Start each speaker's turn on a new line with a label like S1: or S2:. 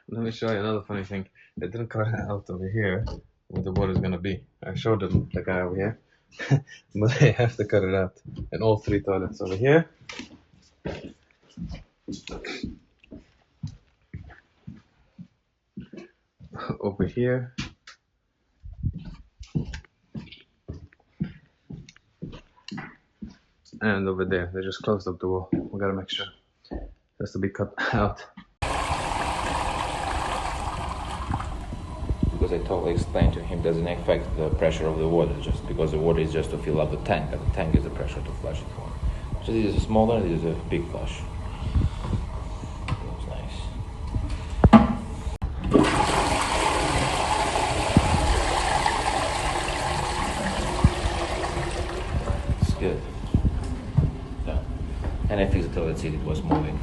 S1: Let me show you another funny thing. They didn't cut it out over here where the water's gonna be. I showed them the guy over here, but they have to cut it out in all three toilets over here. Over here. And over there. They just closed up the wall. We gotta make sure it has to be cut out.
S2: Because I totally explained to him doesn't affect the pressure of the water, just because the water is just to fill up the tank, and the tank is the pressure to flush it for. So this is a smaller, this is a big flush. Looks nice. It's good. Yeah. And I fixed the toilet seat, it was moving.